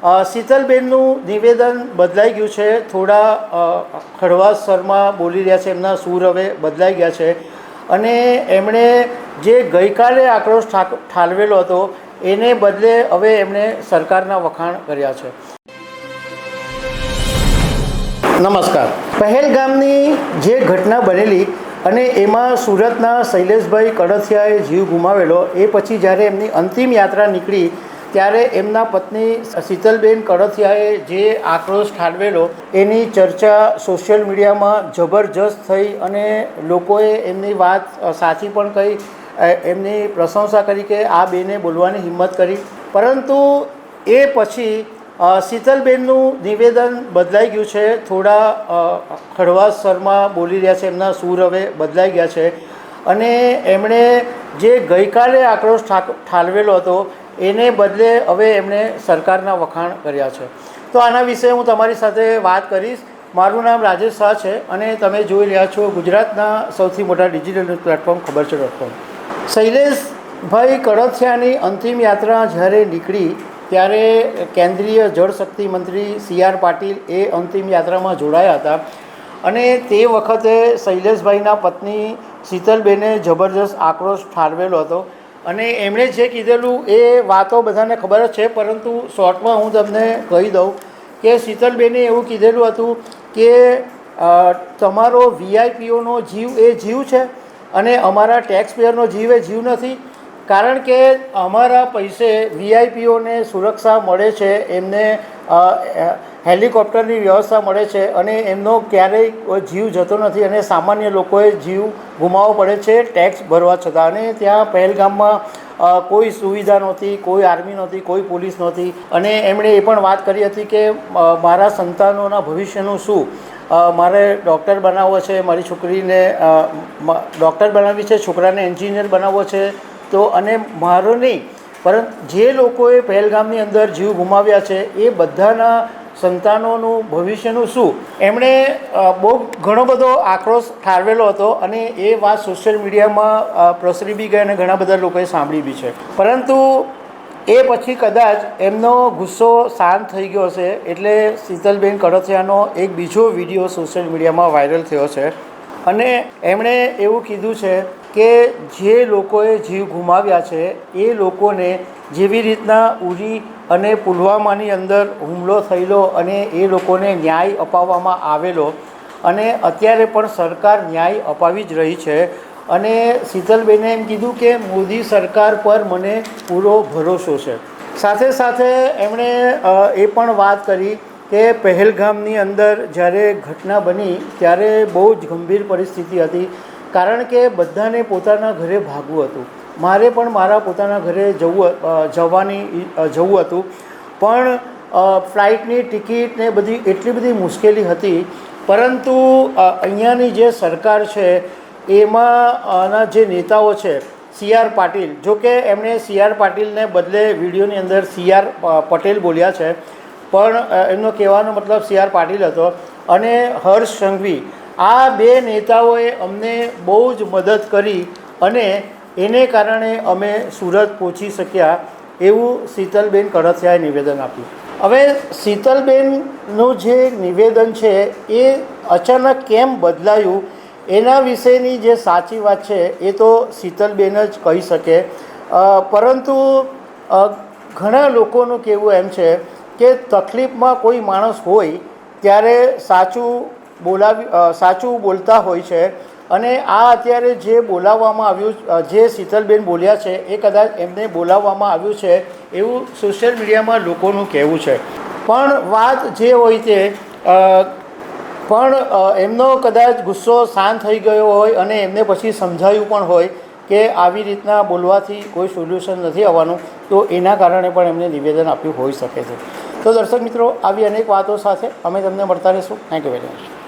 શીતલબેનનું નિવેદન બદલાઈ ગયું છે. થોડા હળવા સ્વરમાં બોલી રહ્યા છે. એમના સૂર હવે બદલાઈ ગયા છે અને એમણે જે ગઈકાલે આક્રોશ ઠાલવેલો હતો એને બદલે હવે એમણે સરકારના વખાણ કર્યા છે. નમસ્કાર. પહેલગામની જે ઘટના બનેલી અને એમાં સુરતના શૈલેષભાઈ કડથિયાએ જીવ ગુમાવેલો એ પછી જ્યારે એમની અંતિમ યાત્રા નીકળી ત્યારે એમના પત્ની શીતલબેન કડથિયાએ જે આક્રોશ ઠાલવેલો એની ચર્ચા સોશિયલ મીડિયામાં જબરજસ્ત થઈ અને લોકોએ એમની વાત સાચી પણ કહી, એમની પ્રશંસા કરી કે આ બેને બોલવાની હિંમત કરી. પરંતુ એ પછી શીતલબેનનું નિવેદન બદલાઈ ગયું છે. થોડા હળવા સ્વરમાં બોલી રહ્યા છે. એમના સૂર હવે બદલાઈ ગયા છે અને એમણે જે ગઈકાલે આક્રોશ ઠાલવેલો હતો એને બદલે હવે એમણે સરકારના વખાણ કર્યા છે. તો આના વિશે હું તમારી સાથે વાત કરીશ. મારું નામ રાજેશ શાહ છે અને તમે જોઈ રહ્યા છો ગુજરાતના સૌથી મોટા ડિજિટલ ન્યૂઝ પ્લેટફોર્મ ખબર છે .com. શૈલેષભાઈ કડથિયાની અંતિમ યાત્રા જ્યારે નીકળી ત્યારે કેન્દ્રીય જળશક્તિ મંત્રી CR પાટીલ એ અંતિમ યાત્રામાં જોડાયા હતા અને તે વખતે શૈલેષભાઈના પત્ની શીતલબેને જબરજસ્ત આક્રોશ ઠાલવેલો હતો અને એમણે જે કીધેલું એ વાતો બધાને ખબર જ છે, પરંતુ શોર્ટમાં હું તમને કહી દઉં કે શીતલબેને એવું કીધેલું હતું કે તમારો VIPઓનો જીવ એ જીવ છે અને અમારા ટેક્સપેયરનો જીવ એ જીવ નથી. કારણ કે અમારા પૈસે VIPઓને સુરક્ષા મળે છે, એમને હેલિકોપ્ટરની વ્યવસ્થા મળે છે અને એમનો ક્યારેય જીવ જતો નથી અને સામાન્ય લોકોએ જીવ ગુમાવવો પડે છે ટેક્સ ભરવા છતાં. અને ત્યાં પહેલગામમાં કોઈ સુવિધા નહોતી, કોઈ આર્મી નહોતી, કોઈ પોલીસ નહોતી અને એમણે એ પણ વાત કરી હતી કે મારા સંતાનોના ભવિષ્યનું શું, મારે ડૉક્ટર બનાવવો છે, મારી છોકરીને ડૉક્ટર બનાવવી છે, છોકરાને એન્જિનિયર બનાવવો છે. તો અને મારો નહીં પરંતુ જે લોકોએ પહેલગામની અંદર જીવ ગુમાવ્યા છે એ બધાના સંતાનોનું ભવિષ્યનું શું, એમણે બહુ ઘણો બધો આક્રોશ ઠાલવેલો હતો અને એ વાત સોશિયલ મીડિયામાં પ્રસરી બી ગઈ અને ઘણા બધા લોકોએ સાંભળી બી છે. પરંતુ એ પછી કદાચ એમનો ગુસ્સો શાંત થઈ ગયો હશે એટલે શીતલબેન કડથિયાનો એક બીજો વિડીયો સોશિયલ મીડિયામાં વાયરલ થયો છે અને એમણે એવું કીધું છે કે જે લોકોએ જીવ ગુમાવ્યા છે એ લોકોને જેવી રીતના ઉરી અને પુલવામાની અંદર હુમલો થયેલો અને એ લોકોને ન્યાય અપાવવામાં આવેલો અને અત્યારે પણ સરકાર ન્યાય અપાવી જ રહી છે. અને શીતલબેને એમ કીધું કે મોદી સરકાર પર મને પૂરો ભરોસો છે. સાથે સાથે એમણે એ પણ વાત કરી કે પહેલગામની અંદર જ્યારે ઘટના બની ત્યારે બહુ જ ગંભીર પરિસ્થિતિ હતી. કારણ કે બધાને પોતાના ઘરે ભાગવું હતું. મારે પણ મારા પોતાના ઘરે જવું હતું પણ ફ્લાઇટની ટિકિટ ને બધી એટલી બધી મુશ્કેલી હતી. પરંતુ અહીંયાની જે સરકાર છે એમાં જે નેતાઓ છે CR પાટીલ, જો કે એમણે CR પાટીલને બદલે વિડીયોની અંદર CR પટેલ બોલ્યા છે પણ એમનો કહેવાનો મતલબ CR પાટીલ હતો અને હર્ષ સંઘવી, આ બે નેતાઓએ અમને બહુ જ મદદ કરી અને એને કારણે અમે સુરત પહોંચી શક્યા એવું શીતલબેન કડથિયાએ નિવેદન આપ્યું. હવે શીતલબેનનું જે નિવેદન છે એ અચાનક કેમ બદલાયું એના વિશેની જે સાચી વાત છે એ તો શીતલબેન જ કહી શકે. પરંતુ ઘણા લોકોનું કહેવું એમ છે કે તકલીફમાં કોઈ માણસ હોય ત્યારે સાચું બોલતા હોય છે અને આ અત્યારે જે બોલાવવામાં આવ્યું, જે શીતલબેન બોલ્યા છે એ કદાચ એમને બોલાવવામાં આવ્યું છે એવું સોશિયલ મીડિયામાં લોકોનું કહેવું છે. પણ વાત જે હોય તે પણ એમનો કદાચ ગુસ્સો શાંત થઈ ગયો હોય અને એમને પછી સમજાયું પણ હોય કે આવી રીતના બોલવાથી કોઈ સોલ્યુશન નથી આવવાનું, તો એના કારણે પણ એમને નિવેદન આપ્યું હોઈ શકે છે. તો દર્શક મિત્રો, આવી અનેક વાતો સાથે અમે તમને મળતા રહીશું. Thank you very much.